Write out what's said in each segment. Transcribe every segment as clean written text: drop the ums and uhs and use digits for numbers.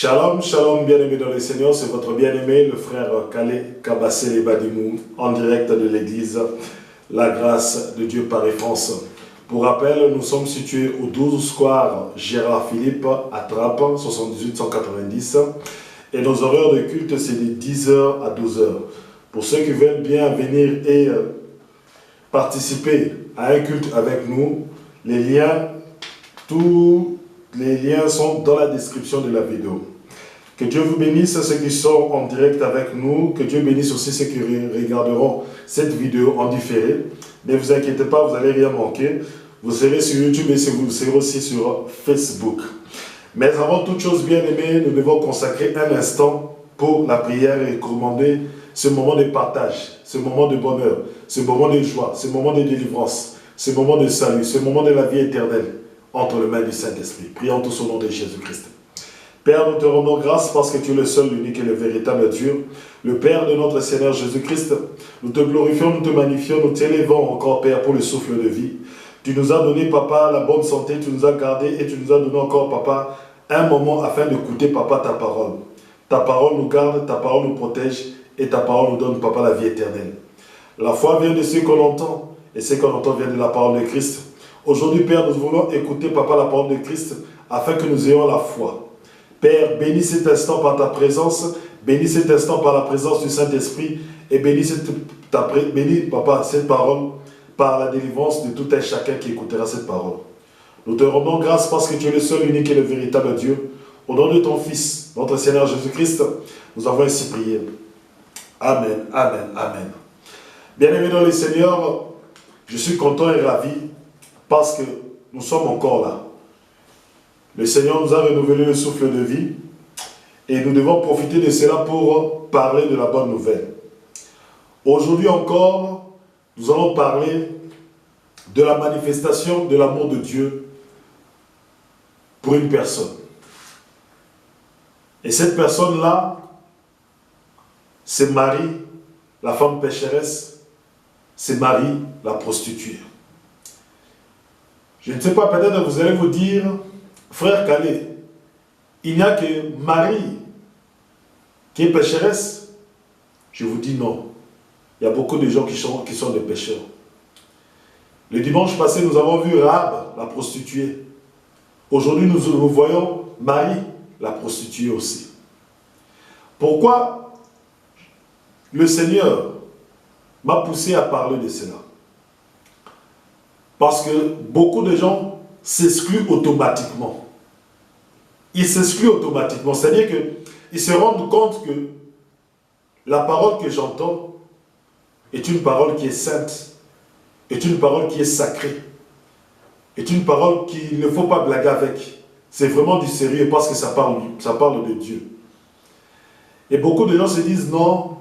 Shalom, shalom, bien-aimés dans le Seigneur, c'est votre bien-aimé, le frère Kale Kabassé Badimou, en direct de l'église La Grâce de Dieu Paris France. Pour rappel, nous sommes situés au 12 square Gérard Philippe à Trappes, 78 190, et nos horaires de culte c'est de 10h à 12h. Pour ceux qui veulent bien venir et participer à un culte avec nous, tous les liens sont dans la description de la vidéo. Que Dieu vous bénisse ceux qui sont en direct avec nous. Que Dieu bénisse aussi ceux qui regarderont cette vidéo en différé. Ne vous inquiétez pas, vous n'allez rien manquer. Vous serez sur YouTube et vous serez aussi sur Facebook. Mais avant toute chose bien aimée, nous devons consacrer un instant pour la prière et commander ce moment de partage, ce moment de bonheur, ce moment de joie, ce moment de délivrance, ce moment de salut, ce moment de la vie éternelle entre les mains du Saint-Esprit. Prions tous au nom de Jésus-Christ. Père, nous te rendons grâce parce que tu es le seul, l'unique et le véritable Dieu, le Père de notre Seigneur Jésus-Christ. Nous te glorifions, nous te magnifions, nous t'élevons encore, Père, pour le souffle de vie. Tu nous as donné, Papa, la bonne santé, tu nous as gardé et tu nous as donné encore, Papa, un moment afin d'écouter, Papa, ta parole. Ta parole nous garde, ta parole nous protège et ta parole nous donne, Papa, la vie éternelle. La foi vient de ce qu'on entend et ce qu'on entend vient de la parole de Christ. Aujourd'hui, Père, nous voulons écouter, Papa, la parole de Christ afin que nous ayons la foi. Père, bénis cet instant par ta présence, bénis cet instant par la présence du Saint-Esprit et bénis, Papa, cette parole par la délivrance de tout un chacun qui écoutera cette parole. Nous te rendons grâce parce que tu es le seul, unique et le véritable Dieu. Au nom de ton Fils, notre Seigneur Jésus-Christ, nous avons ainsi prié. Amen, amen, amen. Bien-aimés dans le Seigneur, je suis content et ravi parce que nous sommes encore là. Le Seigneur nous a renouvelé le souffle de vie et nous devons profiter de cela pour parler de la bonne nouvelle. Aujourd'hui encore, nous allons parler de la manifestation de l'amour de Dieu pour une personne. Et cette personne-là, c'est Marie, la femme pécheresse, c'est Marie, la prostituée. Je ne sais pas, peut-être vous allez vous dire, frère Kale, il n'y a que Marie qui est pécheresse. Je vous dis non. Il y a beaucoup de gens qui sont des pécheurs. Le dimanche passé, nous avons vu Rahab, la prostituée. Aujourd'hui, nous voyons Marie, la prostituée aussi. Pourquoi le Seigneur m'a poussé à parler de cela? Parce que beaucoup de gens s'excluent automatiquement. Ils s'excluent automatiquement. C'est-à-dire qu'ils se rendent compte que la parole que j'entends est une parole qui est sainte, est une parole qui est sacrée, est une parole qu'il ne faut pas blaguer avec. C'est vraiment du sérieux parce que ça parle de Dieu. Et beaucoup de gens se disent non,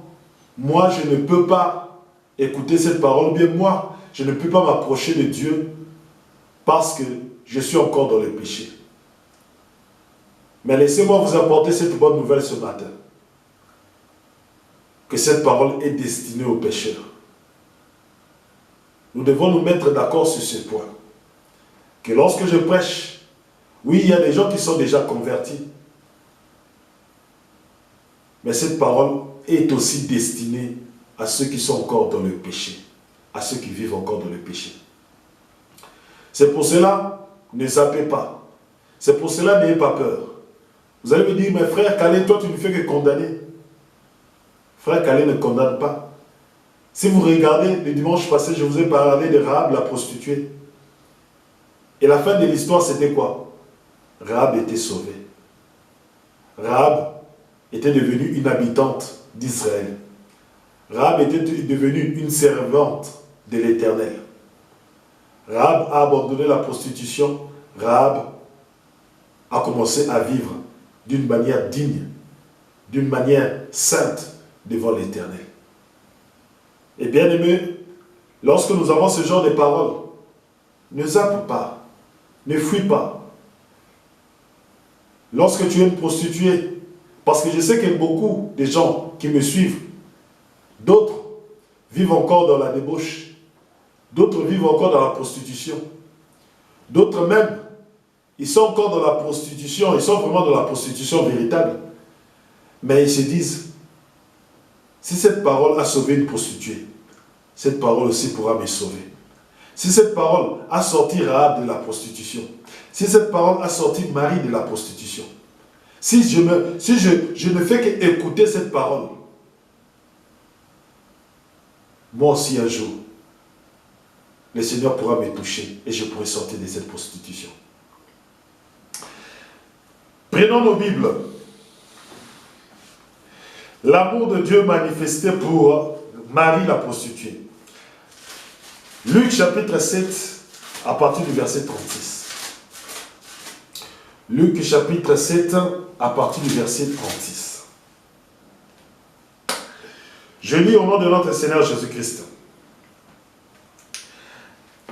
moi je ne peux pas écouter cette parole, ou bien moi je ne peux pas m'approcher de Dieu parce que je suis encore dans le péché. Mais laissez-moi vous apporter cette bonne nouvelle ce matin. Que cette parole est destinée aux pécheurs. Nous devons nous mettre d'accord sur ce point. Que lorsque je prêche, oui, il y a des gens qui sont déjà convertis. Mais cette parole est aussi destinée à ceux qui sont encore dans le péché. À ceux qui vivent encore dans le péché. C'est pour cela, ne zappez pas. C'est pour cela, n'ayez pas peur. Vous allez me dire, mais frère Kale, toi tu ne fais que condamner. Frère Kale ne condamne pas. Si vous regardez, le dimanche passé, je vous ai parlé de Rahab, la prostituée. Et la fin de l'histoire, c'était quoi? Rahab était sauvée. Rahab était devenue une habitante d'Israël. Rahab était devenue une servante de l'Éternel. Rahab a abandonné la prostitution. Rahab a commencé à vivre d'une manière digne, d'une manière sainte devant l'Éternel. Et bien aimé, lorsque nous avons ce genre de paroles, ne zappe pas, ne fuis pas. Lorsque tu es une prostituée, parce que je sais que beaucoup de gens qui me suivent, d'autres vivent encore dans la débauche, d'autres vivent encore dans la prostitution, d'autres même ils sont encore dans la prostitution, ils sont vraiment dans la prostitution véritable. Mais ils se disent, si cette parole a sauvé une prostituée, cette parole aussi pourra me sauver. Si cette parole a sorti Rahab de la prostitution, si cette parole a sorti Marie de la prostitution, si je ne fais qu'écouter cette parole, moi aussi un jour, le Seigneur pourra me toucher et je pourrai sortir de cette prostitution. Prenons nos Bibles. L'amour de Dieu manifesté pour Marie la prostituée. Luc chapitre 7, à partir du verset 36. Luc chapitre 7, à partir du verset 36. Je lis au nom de notre Seigneur Jésus-Christ.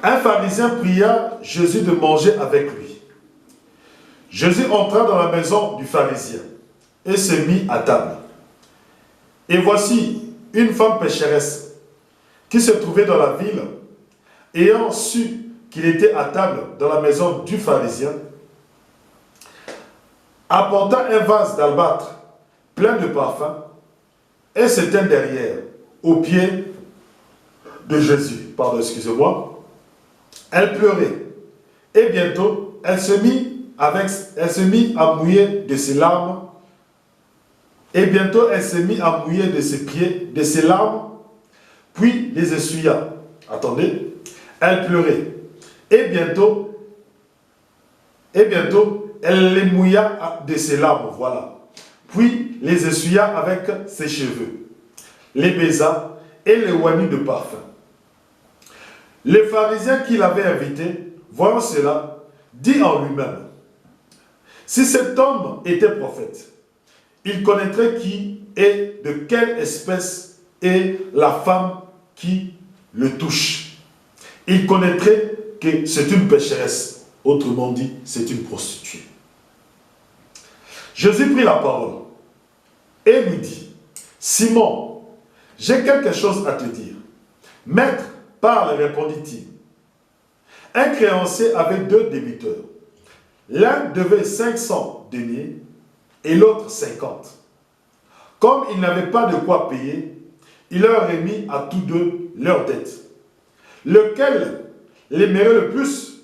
Un pharisien pria Jésus de manger avec lui. Jésus entra dans la maison du pharisien et se mit à table. Et voici une femme pécheresse qui se trouvait dans la ville, ayant su qu'il était à table dans la maison du pharisien, apporta un vase d'albâtre plein de parfums et se tint derrière, aux pieds de Jésus. Pardon, excusez-moi. Elle pleurait et bientôt elle se mit à mouiller de ses larmes. Et bientôt elle se mit à mouiller de ses pieds, de ses larmes, puis les essuya. Attendez, elle pleurait. Et bientôt, elle les mouilla de ses larmes, voilà. Puis les essuya avec ses cheveux, les baisa et les oignit de parfum. Le pharisien qui l'avait invité, voyant cela, dit en lui-même, si cet homme était prophète, il connaîtrait qui et de quelle espèce est la femme qui le touche. Il connaîtrait que c'est une pécheresse. Autrement dit, c'est une prostituée. Jésus prit la parole et lui dit, Simon, j'ai quelque chose à te dire. Maître, parle, répondit-il. Un créancier avait 2 débiteurs. L'un devait 500 deniers et l'autre 50. Comme ils n'avaient pas de quoi payer, il leur remit à tous deux leurs dettes. Lequel l'aimerait le plus?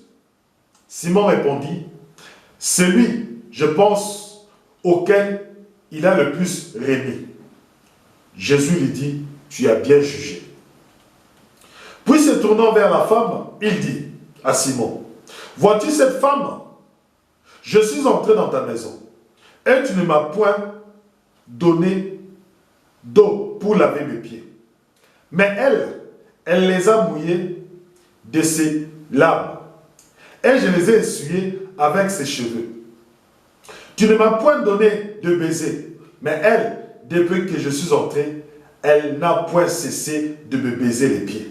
Simon répondit, celui, je pense, auquel il a le plus remis. Jésus lui dit, tu as bien jugé. Puis se tournant vers la femme, il dit à Simon, vois-tu cette femme? Je suis entré dans ta maison et tu ne m'as point donné d'eau pour laver mes pieds. Mais elle les a mouillés de ses larmes et je les ai essuyés avec ses cheveux. Tu ne m'as point donné de baiser, mais elle, depuis que je suis entré, elle n'a point cessé de me baiser les pieds.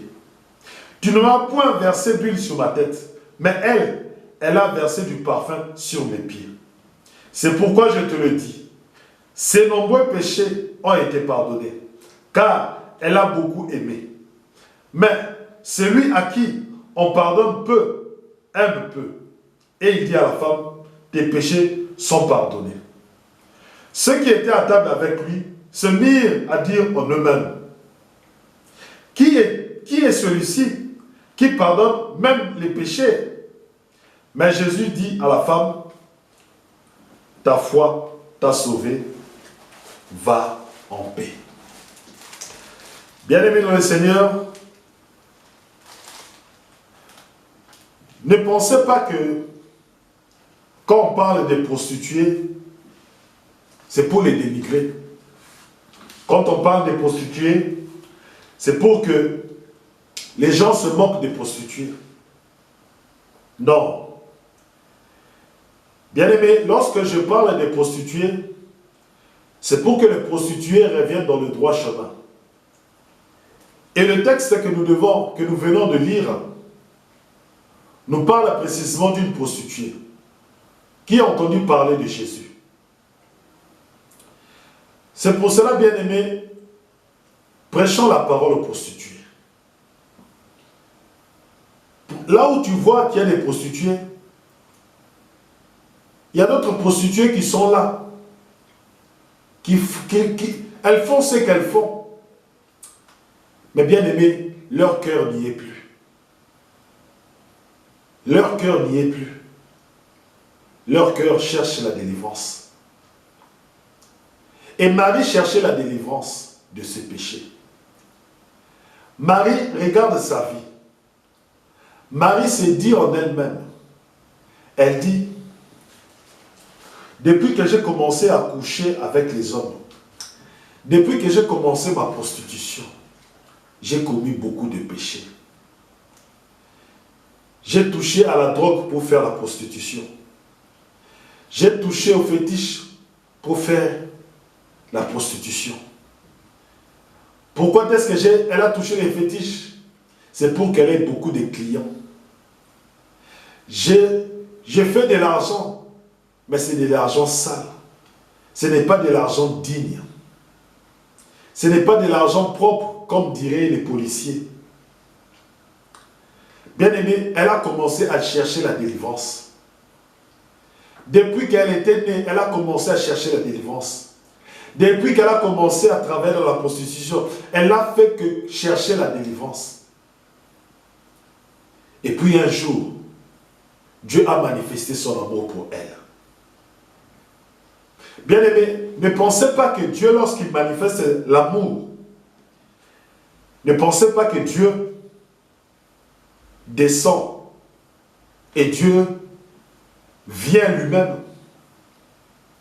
Tu ne m'as point versé d'huile sur ma tête, mais elle a versé du parfum sur mes pieds. C'est pourquoi je te le dis, ses nombreux péchés ont été pardonnés, car elle a beaucoup aimé. Mais celui à qui on pardonne peu, aime peu. Et il dit à la femme, tes péchés sont pardonnés. Ceux qui étaient à table avec lui se mirent à dire en eux-mêmes, qui est celui-ci qui pardonne même les péchés? Mais Jésus dit à la femme, ta foi t'a sauvé, va en paix. Bien-aimés dans le Seigneur, ne pensez pas que quand on parle des prostituées, c'est pour les dénigrer. Quand on parle des prostituées, c'est pour que les gens se moquent des prostituées. Non. Bien-aimés, lorsque je parle des prostituées, c'est pour que les prostituées reviennent dans le droit chemin. Et le texte que nous venons de lire nous parle précisément d'une prostituée qui a entendu parler de Jésus. C'est pour cela, bien-aimés, prêchons la parole aux prostituées. Là où tu vois qu'il y a des prostituées, Il y a d'autres prostituées qui sont là. Elles font ce qu'elles font. Mais bien aimé, leur cœur n'y est plus. Leur cœur n'y est plus. Leur cœur cherche la délivrance. Et Marie cherchait la délivrance de ses péchés. Marie regarde sa vie. Marie se dit en elle-même. Elle dit, depuis que j'ai commencé à coucher avec les hommes, depuis que j'ai commencé ma prostitution, j'ai commis beaucoup de péchés. J'ai touché à la drogue pour faire la prostitution. J'ai touché au fétiche pour faire la prostitution. Pourquoi est-ce qu'elle a touché les fétiches? C'est pour qu'elle ait beaucoup de clients. J'ai fait de l'argent, mais c'est de l'argent sale. Ce n'est pas de l'argent digne. Ce n'est pas de l'argent propre, comme diraient les policiers. Bien aimé, elle a commencé à chercher la délivrance. Depuis qu'elle était née, elle a commencé à chercher la délivrance. Depuis qu'elle a commencé à travailler dans la prostitution, elle n'a fait que chercher la délivrance. Et puis un jour, Dieu a manifesté son amour pour elle. Bien aimé, ne pensez pas que Dieu, lorsqu'il manifeste l'amour, ne pensez pas que Dieu descend et Dieu vient lui-même.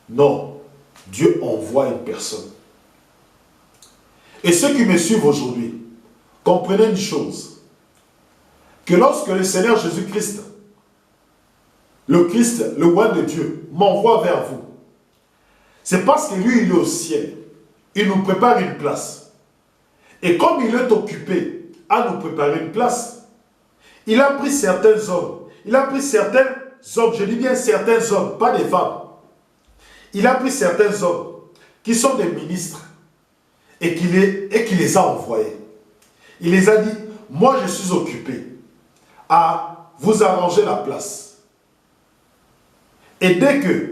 Non, Dieu envoie une personne. Et ceux qui me suivent aujourd'hui, comprenez une chose, que lorsque le Seigneur Jésus-Christ, le Christ, le roi de Dieu, m'envoie vers vous, c'est parce que lui, il est au ciel. Il nous prépare une place. Et comme il est occupé à nous préparer une place, il a pris certains hommes. Il a pris certains hommes, je dis bien certains hommes, pas des femmes. Il a pris certains hommes qui sont des ministres et qui les a envoyés. Il les a dit, moi je suis occupé à vous arranger la place. Et dès que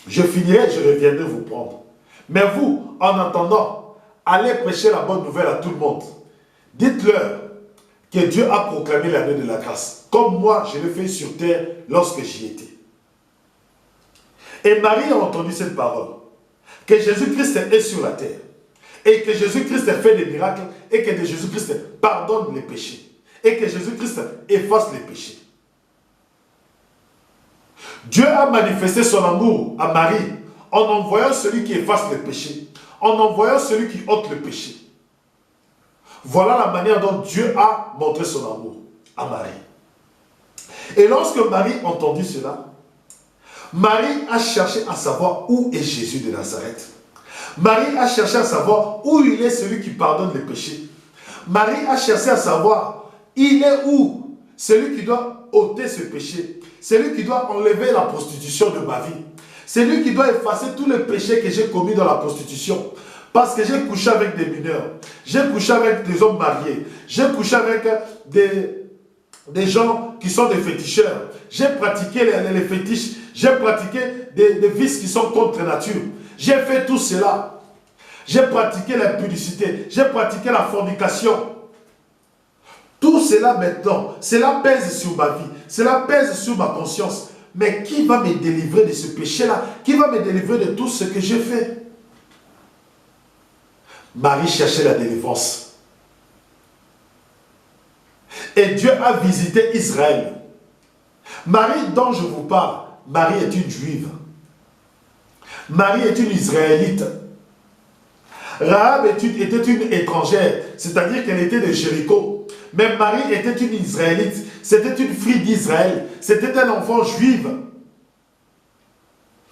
je finirai, je reviendrai vous prendre. Mais vous, en attendant, allez prêcher la bonne nouvelle à tout le monde. Dites-leur que Dieu a proclamé l'année de la grâce, comme moi je l'ai fait sur terre lorsque j'y étais. Et Marie a entendu cette parole, que Jésus-Christ est sur la terre, et que Jésus-Christ fait des miracles, et que Jésus-Christ pardonne les péchés, et que Jésus-Christ efface les péchés. Dieu a manifesté son amour à Marie en envoyant celui qui efface le péché, en envoyant celui qui ôte le péché. Voilà la manière dont Dieu a montré son amour à Marie. Et lorsque Marie entendit cela, Marie a cherché à savoir où est Jésus de Nazareth. Marie a cherché à savoir où il est celui qui pardonne les péchés. Marie a cherché à savoir, il est où celui qui doit ôter ce péché, celui qui doit enlever la prostitution de ma vie, celui qui doit effacer tous les péchés que j'ai commis dans la prostitution. Parce que j'ai couché avec des mineurs, j'ai couché avec des hommes mariés, j'ai couché avec des gens qui sont des féticheurs, j'ai pratiqué les fétiches, j'ai pratiqué des vices qui sont contre nature. J'ai fait tout cela. J'ai pratiqué l'impudicité, j'ai pratiqué la fornication. Tout cela maintenant, cela pèse sur ma vie, cela pèse sur ma conscience. Mais qui va me délivrer de ce péché-là? Qui va me délivrer de tout ce que j'ai fait? Marie cherchait la délivrance. Et Dieu a visité Israël. Marie dont je vous parle, Marie est une juive. Marie est une israélite. Rahab était une étrangère, c'est-à-dire qu'elle était de Jéricho. Mais Marie était une israélite. C'était une fille d'Israël. C'était un enfant juif.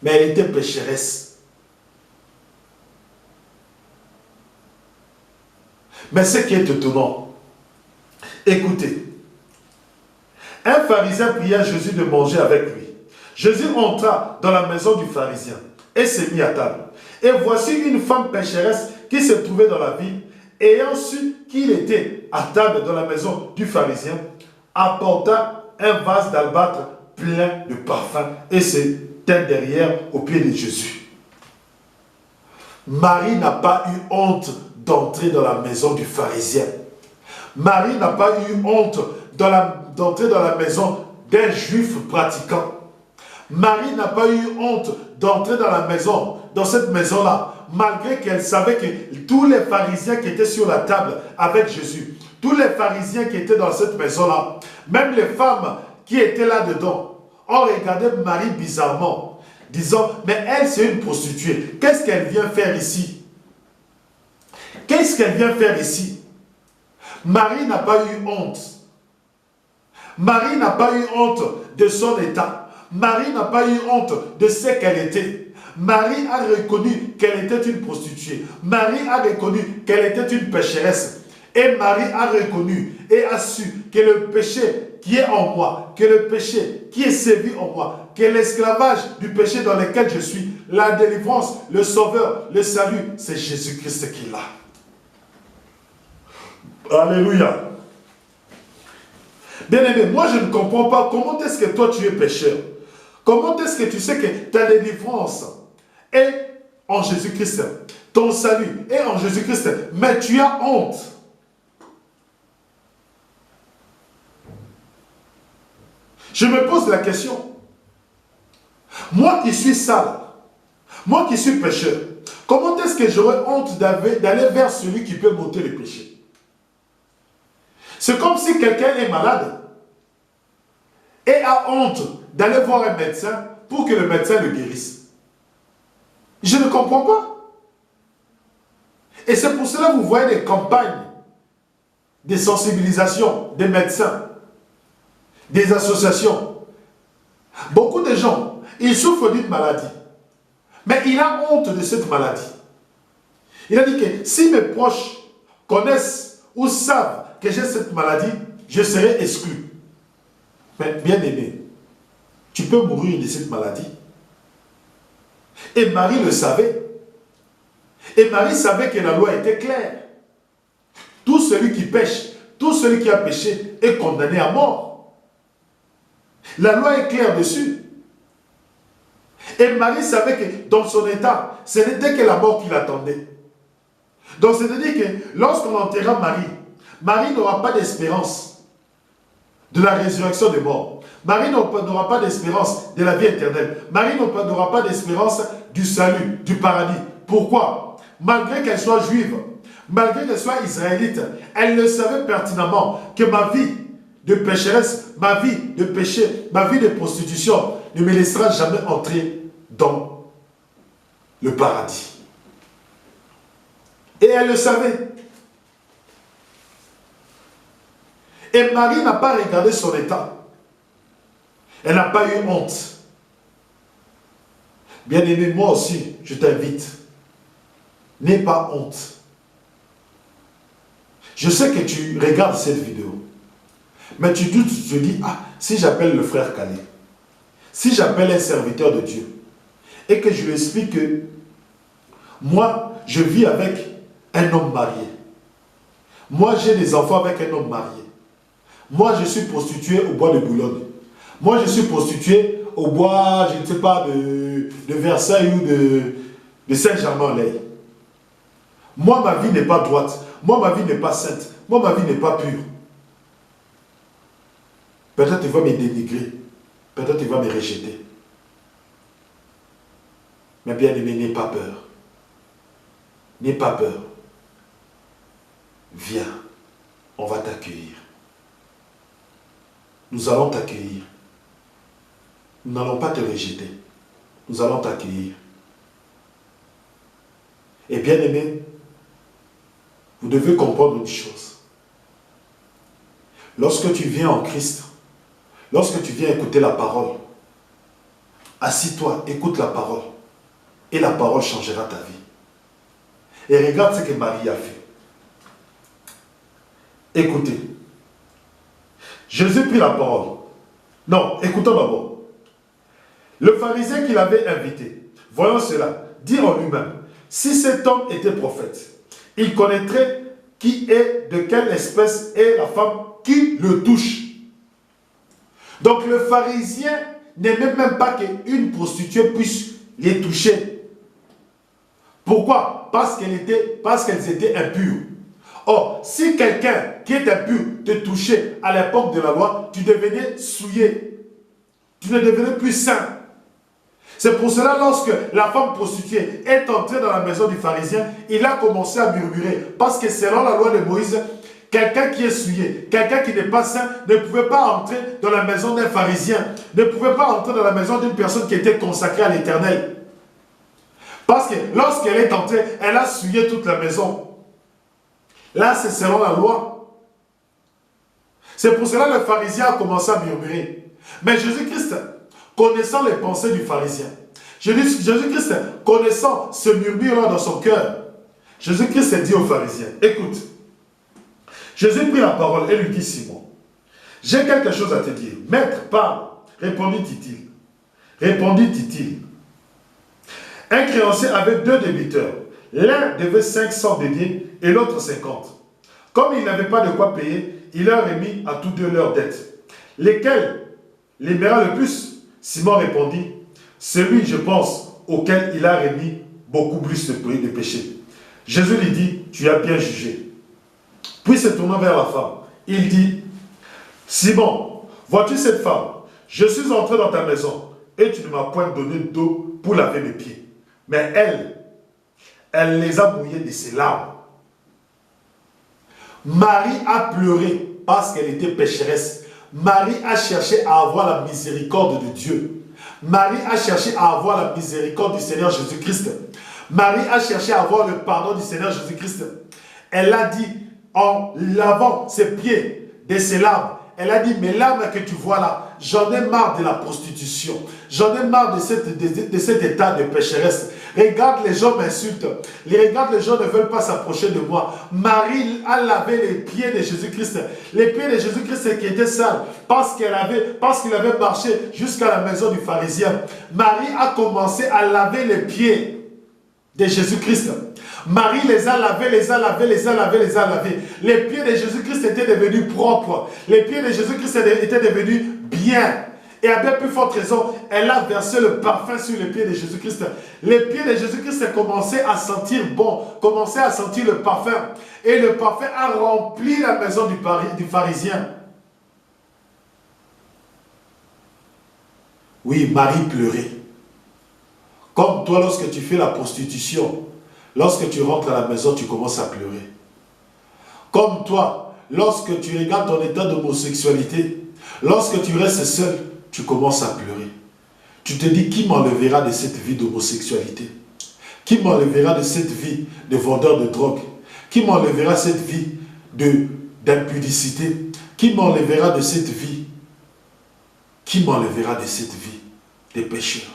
Mais elle était pécheresse. Mais ce qui est étonnant, écoutez, un pharisien pria Jésus de manger avec lui. Jésus entra dans la maison du pharisien et s'est mis à table. Et voici une femme pécheresse qui se trouvait dans la ville, ayant su qu'il était à table dans la maison du pharisien, apporta un vase d'albâtre plein de parfums et se tête derrière aux pieds de Jésus. Marie n'a pas eu honte d'entrer dans la maison du pharisien. Marie n'a pas eu honte d'entrer dans la maison d'un juif pratiquant. Marie n'a pas eu honte d'entrer dans cette maison-là, malgré qu'elle savait que tous les pharisiens qui étaient sur la table avec Jésus, tous les pharisiens qui étaient dans cette maison-là, même les femmes qui étaient là-dedans, ont regardé Marie bizarrement, disant, mais elle c'est une prostituée, qu'est-ce qu'elle vient faire ici? Qu'est-ce qu'elle vient faire ici? Marie n'a pas eu honte. Marie n'a pas eu honte de son état. Marie n'a pas eu honte de ce qu'elle était. Marie a reconnu qu'elle était une prostituée. Marie a reconnu qu'elle était une pécheresse. Et Marie a reconnu et a su que le péché qui est en moi, que le péché qui est sévi en moi, que l'esclavage du péché dans lequel je suis, la délivrance, le sauveur, le salut, c'est Jésus-Christ qui l'a. Alléluia. Bien-aimé, moi je ne comprends pas comment est-ce que toi tu es pécheur. Comment est-ce que tu sais que ta délivrance est en Jésus-Christ, ton salut est en Jésus-Christ, mais tu as honte. Je me pose la question. Moi qui suis sale, moi qui suis pécheur, comment est-ce que j'aurais honte d'aller vers celui qui peut m'ôter le péché? C'est comme si quelqu'un est malade et a honte d'aller voir un médecin pour que le médecin le guérisse. Je ne comprends pas. Et c'est pour cela que vous voyez des campagnes de sensibilisation des médecins, des associations. Beaucoup de gens, ils souffrent d'une maladie, mais il a honte de cette maladie. Il a dit que si mes proches connaissent ou savent que j'ai cette maladie, je serai exclu. Mais bien aimé, tu peux mourir de cette maladie. Et Marie le savait. Et Marie savait que la loi était claire. Tout celui qui pêche, tout celui qui a péché est condamné à mort. La loi est claire dessus. Et Marie savait que dans son état, ce n'était que la mort qui l'attendait. Donc c'est-à-dire que lorsqu'on enterra Marie, Marie n'aura pas d'espérance de la résurrection des morts. Marie n'aura pas d'espérance de la vie éternelle. Marie n'aura pas d'espérance du salut, du paradis. Pourquoi? Malgré qu'elle soit juive, malgré qu'elle soit israélite, elle le savait pertinemment que ma vie de pécheresse, ma vie de péché, ma vie de prostitution ne me laissera jamais entrer dans le paradis. Et elle le savait. Et Marie n'a pas regardé son état. Elle n'a pas eu honte. Bien-aimé, moi aussi, je t'invite. N'aie pas honte. Je sais que tu regardes cette vidéo. Mais tu doutes, tu te dis, ah, si j'appelle le frère Calais, si j'appelle un serviteur de Dieu, et que je lui explique que moi, je vis avec un homme marié. Moi, j'ai des enfants avec un homme marié. Moi, je suis prostitué au bois de Boulogne. Moi, je suis prostitué au bois, je ne sais pas, de Versailles ou de Saint-Germain-en-Laye. Moi, ma vie n'est pas droite. Moi, ma vie n'est pas sainte. Moi, ma vie n'est pas pure. Peut-être tu vas me dénigrer. Peut-être tu vas me rejeter. Mais bien aimé, n'aie pas peur. N'aie pas peur. Viens, on va t'accueillir. Nous allons t'accueillir. Nous n'allons pas te rejeter. Nous allons t'accueillir. Et bien aimé, vous devez comprendre une chose. Lorsque tu viens en Christ, lorsque tu viens écouter la parole, assis-toi, écoute la parole. Et la parole changera ta vie. Et regarde ce que Marie a fait. Écoutez. Jésus prit la parole. Non, écoutons d'abord. Le pharisien qui l'avait invité, voyant cela, dit en lui-même, si cet homme était prophète, il connaîtrait qui est, de quelle espèce est la femme qui le touche. Donc le pharisien n'aimait même pas qu'une prostituée puisse les toucher. Pourquoi? Parce qu'elles étaient impures. Or, si quelqu'un qui est impur te touchait à l'époque de la loi, tu devenais souillé. Tu ne devenais plus saint. C'est pour cela, lorsque la femme prostituée est entrée dans la maison du pharisien, il a commencé à murmurer. Parce que selon la loi de Moïse, quelqu'un qui est souillé, quelqu'un qui n'est pas saint, ne pouvait pas entrer dans la maison d'un pharisien, ne pouvait pas entrer dans la maison d'une personne qui était consacrée à l'Éternel. Parce que lorsqu'elle est entrée, elle a souillé toute la maison. Là, c'est selon la loi. C'est pour cela que le pharisien a commencé à murmurer. Mais Jésus-Christ, connaissant les pensées du pharisien, Jésus-Christ, connaissant ce murmure-là dans son cœur, Jésus-Christ dit au pharisien, écoute, Jésus prit la parole et lui dit, Simon, j'ai quelque chose à te dire. Maître, parle, répondit-il. Répondit-il. Un créancier avait 2 débiteurs. L'un devait 500 deniers et l'autre 50. Comme il n'avait pas de quoi payer, il leur remis à tous deux leurs dettes. Lesquels l'aimera le plus? Simon répondit, celui, je pense, auquel il a remis beaucoup plus de péchés. Jésus lui dit, tu as bien jugé. Puis se tournant vers la femme, il dit, Simon, vois-tu cette femme? Je suis entré dans ta maison et tu ne m'as point donné d'eau pour laver mes pieds. Mais elle les a mouillés de ses larmes. Marie a pleuré parce qu'elle était pécheresse. Marie a cherché à avoir la miséricorde de Dieu. Marie a cherché à avoir la miséricorde du Seigneur Jésus-Christ. Marie a cherché à avoir le pardon du Seigneur Jésus-Christ. Elle a dit, en lavant ses pieds de ses larmes, elle a dit, mes larmes que tu vois là, j'en ai marre de la prostitution. J'en ai marre de cet état de pécheresse. Regarde, les gens m'insultent. Regarde, les gens ne veulent pas s'approcher de moi. Marie a lavé les pieds de Jésus-Christ. Les pieds de Jésus-Christ qui étaient sales parce qu'il avait marché jusqu'à la maison du pharisien. Marie a commencé à laver les pieds de Jésus-Christ. Marie les a lavés, les a lavés. Les pieds de Jésus-Christ étaient devenus propres. Les pieds de Jésus-Christ étaient devenus bien. Et à bien plus forte raison, elle a versé le parfum sur les pieds de Jésus-Christ. Les pieds de Jésus-Christ commençaient à sentir bon, commençaient à sentir le parfum. Et le parfum a rempli la maison du pharisien. Oui, Marie pleurait. Comme toi, lorsque tu fais la prostitution, lorsque tu rentres à la maison, tu commences à pleurer. Comme toi, lorsque tu regardes ton état d'homosexualité, lorsque tu restes seul, tu commences à pleurer. Tu te dis, qui m'enlèvera de cette vie d'homosexualité? Qui m'enlèvera de cette vie de vendeur de drogue? Qui m'enlèvera cette vie d'impudicité? Qui m'enlèvera de cette vie? Qui m'enlèvera de cette vie des pécheurs?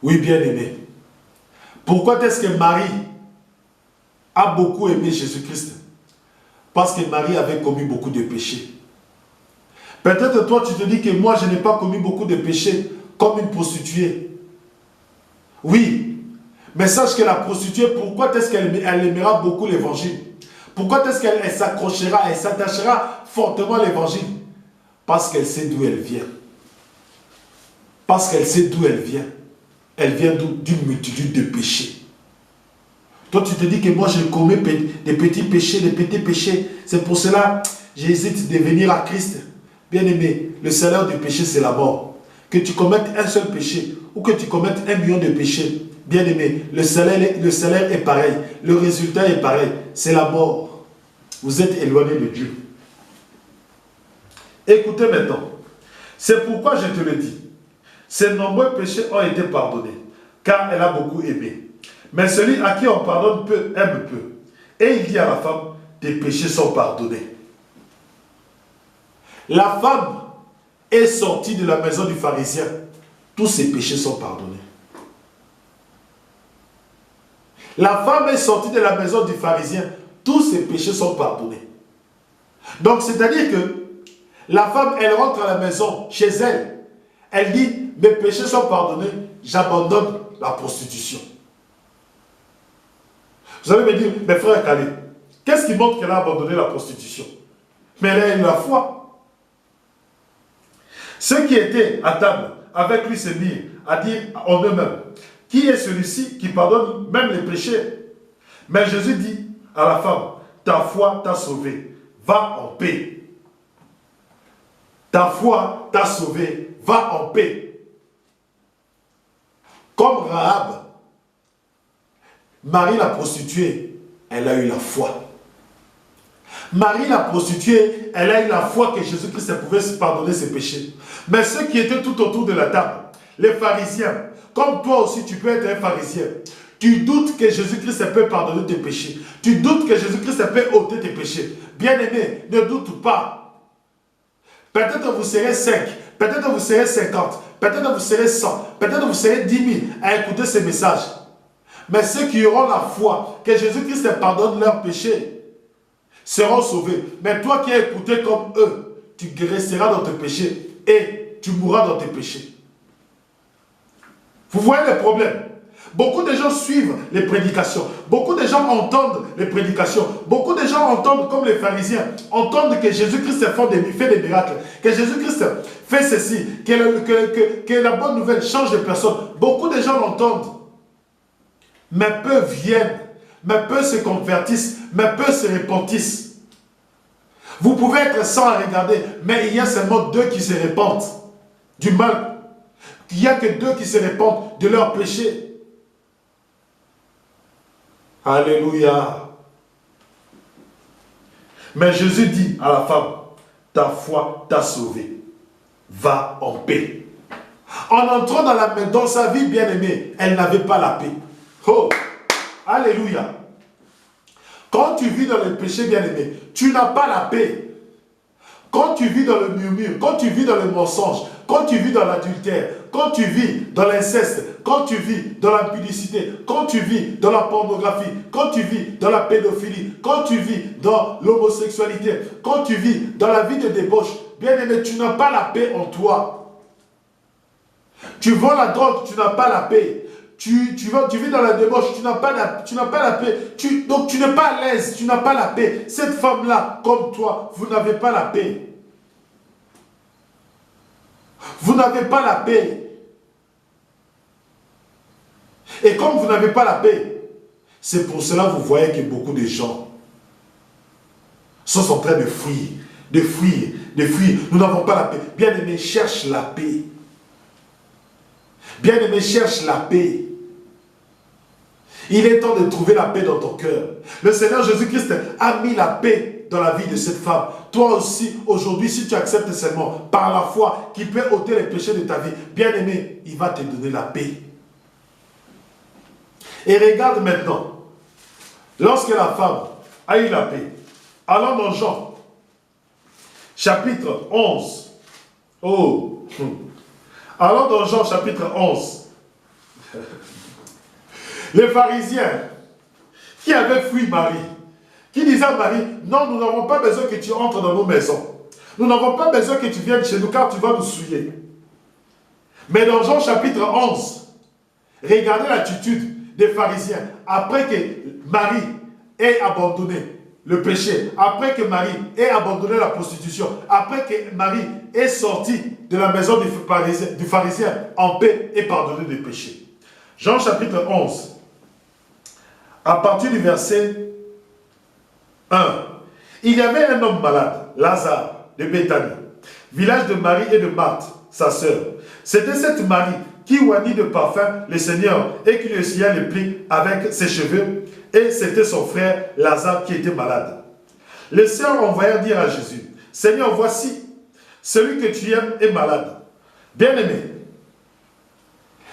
Oui, bien-aimé. Pourquoi est-ce que Marie a beaucoup aimé Jésus-Christ? Parce que Marie avait commis beaucoup de péchés. Peut-être toi, tu te dis que moi, je n'ai pas commis beaucoup de péchés comme une prostituée. Oui, mais sache que la prostituée, pourquoi est-ce qu'elle aimera beaucoup l'évangile? Pourquoi est-ce qu'elle s'accrochera, elle s'attachera fortement à l'évangile? Parce qu'elle sait d'où elle vient. Parce qu'elle sait d'où elle vient. Elle vient d'une multitude de péchés. Toi, tu te dis que moi, je commets des petits péchés, des petits péchés. C'est pour cela que j'hésite de venir à Christ. Bien-aimé, le salaire du péché, c'est la mort. Que tu commettes un seul péché ou que tu commettes 1 million de péchés, bien-aimé, le salaire est pareil. Le résultat est pareil. C'est la mort. Vous êtes éloigné de Dieu. Écoutez maintenant. C'est pourquoi je te le dis. Ses nombreux péchés ont été pardonnés, car elle a beaucoup aimé. Mais celui à qui on pardonne peu, aime peu. Et il dit à la femme, tes péchés sont pardonnés. La femme est sortie de la maison du pharisien. Tous ses péchés sont pardonnés. La femme est sortie de la maison du pharisien. Tous ses péchés sont pardonnés. Donc, c'est-à-dire que la femme, elle rentre à la maison, chez elle. Elle dit, mes péchés sont pardonnés, j'abandonne la prostitution. Vous allez me dire, mais frère Khalid, qu'est-ce qui montre qu'elle a abandonné la prostitution? Mais elle a eu la foi. Ceux qui étaient à table avec lui se mirent à dire en eux-mêmes, qui est celui-ci qui pardonne même les péchés? Mais Jésus dit à la femme, ta foi t'a sauvé, va en paix. Ta foi t'a sauvé, va en paix. Comme Rahab, Marie la prostituée, elle a eu la foi. Marie la prostituée, elle a eu la foi que Jésus-Christ pouvait se pardonner ses péchés. Mais ceux qui étaient tout autour de la table, les pharisiens, comme toi aussi tu peux être un pharisien, tu doutes que Jésus-Christ peut pardonner tes péchés. Tu doutes que Jésus-Christ peut ôter tes péchés. Bien-aimé, ne doute pas. Peut-être vous serez 5, peut-être vous serez 50, peut-être vous serez 100, peut-être vous serez 10 000 à écouter ces messages. Mais ceux qui auront la foi que Jésus-Christ pardonne leurs péchés seront sauvés. Mais toi qui as écouté comme eux, tu resteras dans tes péchés et tu mourras dans tes péchés. Vous voyez le problème? Beaucoup de gens suivent les prédications. Beaucoup de gens entendent les prédications. Beaucoup de gens entendent comme les pharisiens, entendent que Jésus-Christ fait des miracles, que Jésus-Christ fait ceci, que la bonne nouvelle change de personne. Beaucoup de gens l'entendent. Mais peu viennent, mais peu se convertissent, mais peu se repentissent. Vous pouvez être 100 à regarder, mais il y a seulement 2 qui se répandent du mal. Il n'y a que 2 qui se répandent de leurs péchés. Alléluia. Mais Jésus dit à la femme, ta foi t'a sauvé. Va en paix. En entrant dans sa vie bien-aimée, elle n'avait pas la paix. Oh, alléluia. Quand tu vis dans le péché bien-aimé, tu n'as pas la paix. Quand tu vis dans le murmure, quand tu vis dans le mensonge, quand tu vis dans l'adultère, quand tu vis dans l'inceste, quand tu vis dans l'impudicité, quand tu vis dans la pornographie, quand tu vis dans la pédophilie, quand tu vis dans l'homosexualité, quand tu vis dans la vie de débauche, bien-aimé, tu n'as pas la paix en toi. Tu vends la drogue, tu n'as pas la paix. Tu vis dans la débauche, tu n'as pas la paix. Donc tu n'es pas à l'aise, tu n'as pas la paix. Cette femme-là, comme toi, vous n'avez pas la paix. Vous n'avez pas la paix. Et comme vous n'avez pas la paix, c'est pour cela que vous voyez que beaucoup de gens sont en train de fuir, de fuir, de fuir. Nous n'avons pas la paix. Bien-aimé, cherche la paix. Bien-aimé, cherche la paix. Il est temps de trouver la paix dans ton cœur. Le Seigneur Jésus-Christ a mis la paix dans la vie de cette femme. Toi aussi, aujourd'hui, si tu acceptes seulement par la foi qui peut ôter les péchés de ta vie, bien-aimé, il va te donner la paix. Et regarde maintenant, lorsque la femme a eu la paix, allons dans Jean, chapitre 11. Oh, allons dans Jean, chapitre 11. Les pharisiens qui avaient fui Marie, qui disaient à Marie, non, nous n'avons pas besoin que tu entres dans nos maisons. Nous n'avons pas besoin que tu viennes chez nous car tu vas nous souiller. Mais dans Jean chapitre 11, regardez l'attitude des pharisiens après que Marie ait abandonné le péché, après que Marie ait abandonné la prostitution, après que Marie ait sorti de la maison du pharisien en paix et pardonné des péchés. Jean chapitre 11. À partir du verset 1, il y avait un homme malade, Lazare, de Béthanie, village de Marie et de Marthe, sa sœur. C'était cette Marie qui oignit de parfum le Seigneur et qui lui essaya les plis avec ses cheveux, et c'était son frère Lazare qui était malade. Les sœurs envoyèrent dire à Jésus, Seigneur, voici, celui que tu aimes est malade. Bien-aimé,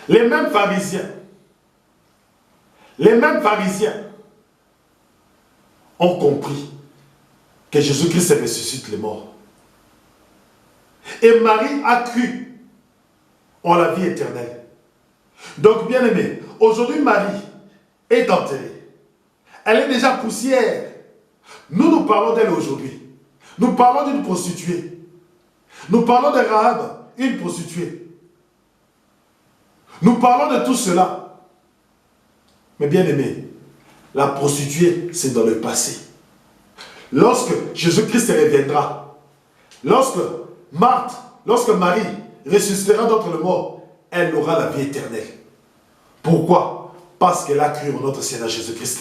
les mêmes pharisiens ont compris que Jésus-Christ ressuscite les morts. Et Marie a cru en la vie éternelle. Donc, bien aimé, aujourd'hui Marie est enterrée. Elle est déjà poussière. Nous parlons d'elle aujourd'hui. Nous parlons d'une prostituée. Nous parlons de Rahab, une prostituée. Nous parlons de tout cela. Mais bien aimé, la prostituée, c'est dans le passé. Lorsque Jésus-Christ reviendra, lorsque Marie ressuscitera d'entre les morts, elle aura la vie éternelle. Pourquoi? Parce qu'elle a cru en notre Seigneur Jésus-Christ.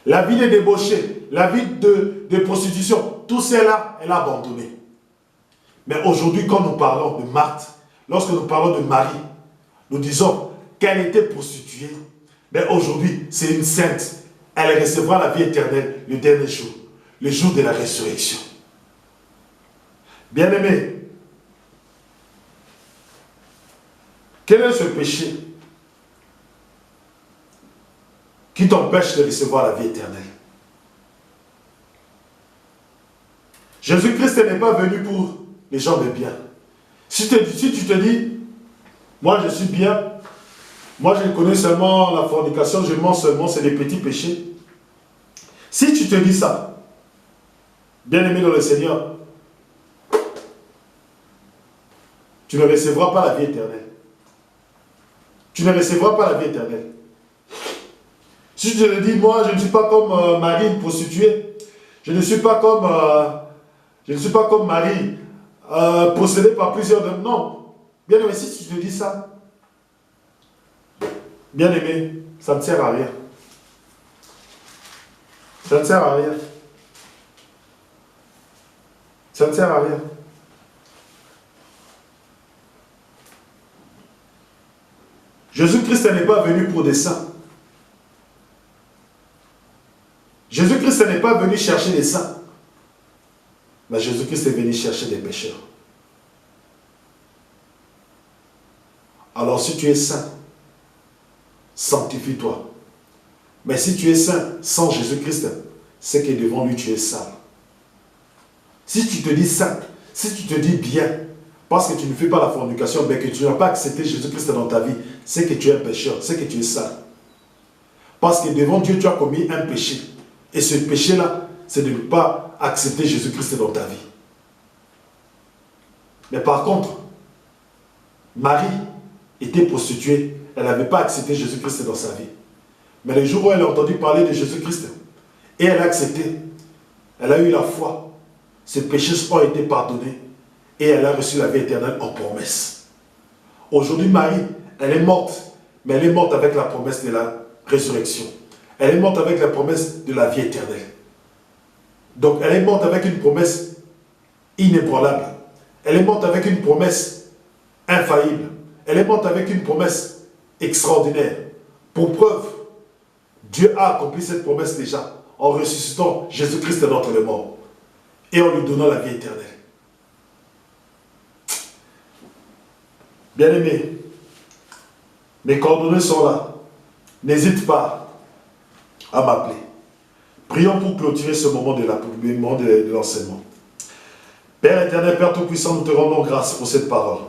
La vie de débauché, la vie de prostitution, tout cela, elle a abandonné. Mais aujourd'hui, quand nous parlons de Marthe, lorsque nous parlons de Marie, nous disons qu'elle était prostituée. Mais aujourd'hui, c'est une sainte. Elle recevra la vie éternelle le dernier jour, le jour de la résurrection. Bien-aimé, quel est ce péché qui t'empêche de recevoir la vie éternelle? Jésus-Christ n'est pas venu pour les gens de bien. Si tu te dis, moi je suis bien, moi je connais seulement la fornication, je mens seulement, c'est des petits péchés. Si tu te dis ça, bien-aimé dans le Seigneur, tu ne recevras pas la vie éternelle. Tu ne recevras pas la vie éternelle. Si tu te dis, moi je ne suis pas comme Marie, une prostituée, je ne suis pas comme Marie, possédée par plusieurs hommes. Non. Bien-aimé, si tu te dis ça, bien-aimé, ça ne sert à rien. Ça ne sert à rien. Ça ne sert à rien. Jésus-Christ n'est pas venu pour des saints. Jésus-Christ n'est pas venu chercher des saints. Mais Jésus-Christ est venu chercher des pécheurs. Alors si tu es saint, sanctifie-toi. Mais si tu es saint sans Jésus-Christ, c'est que devant lui tu es sale. Si tu te dis saint, si tu te dis bien, parce que tu ne fais pas la fornication, mais que tu n'as pas accepté Jésus-Christ dans ta vie, c'est que tu es un pécheur, c'est que tu es sale. Parce que devant Dieu tu as commis un péché. Et ce péché-là, c'est de ne pas accepter Jésus-Christ dans ta vie. Mais par contre, Marie était prostituée, elle n'avait pas accepté Jésus-Christ dans sa vie. Mais le jour où elle a entendu parler de Jésus-Christ, et elle a accepté, elle a eu la foi, ses péchés ont été pardonnés, et elle a reçu la vie éternelle en promesse. Aujourd'hui, Marie, elle est morte, mais elle est morte avec la promesse de la résurrection. Elle est morte avec la promesse de la vie éternelle. Donc, elle est morte avec une promesse inébranlable. Elle est morte avec une promesse infaillible. Elle est morte avec une promesse extraordinaire. Pour preuve, Dieu a accompli cette promesse déjà en ressuscitant Jésus-Christ d'entre les morts et en lui donnant la vie éternelle. Bien-aimés, mes coordonnées sont là. N'hésite pas à m'appeler. Prions pour clôturer ce moment de l'enseignement. Père éternel, Père Tout-Puissant, nous te rendons grâce pour cette parole.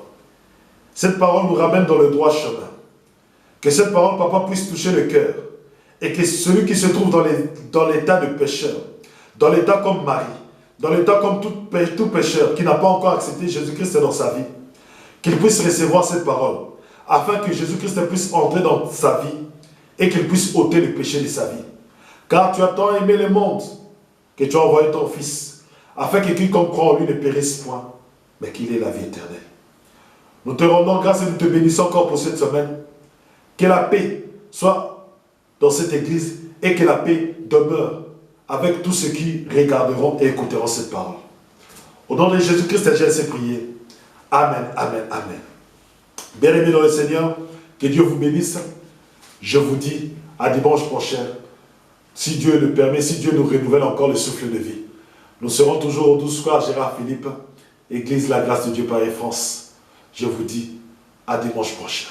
Cette parole nous ramène dans le droit chemin. Que cette parole, Papa, puisse toucher le cœur. Et que celui qui se trouve dans l'état de pécheur, dans l'état comme Marie, dans l'état comme tout pécheur qui n'a pas encore accepté Jésus-Christ dans sa vie, qu'il puisse recevoir cette parole, afin que Jésus-Christ puisse entrer dans sa vie et qu'il puisse ôter le péché de sa vie. Car tu as tant aimé le monde que tu as envoyé ton Fils, afin que quiconque croit en lui ne périsse point, mais qu'il ait la vie éternelle. Nous te rendons grâce et nous te bénissons encore pour cette semaine. Que la paix soit dans cette église et que la paix demeure avec tous ceux qui regarderont et écouteront cette parole. Au nom de Jésus-Christ, j'ai ainsi prié. Amen, amen, amen. Bien-aimés dans le Seigneur, que Dieu vous bénisse. Je vous dis à dimanche prochain. Si Dieu le permet, si Dieu nous renouvelle encore le souffle de vie. Nous serons toujours au 12 square Gérard Philippe, Église La Grâce de Dieu Paris France. Je vous dis à dimanche prochain.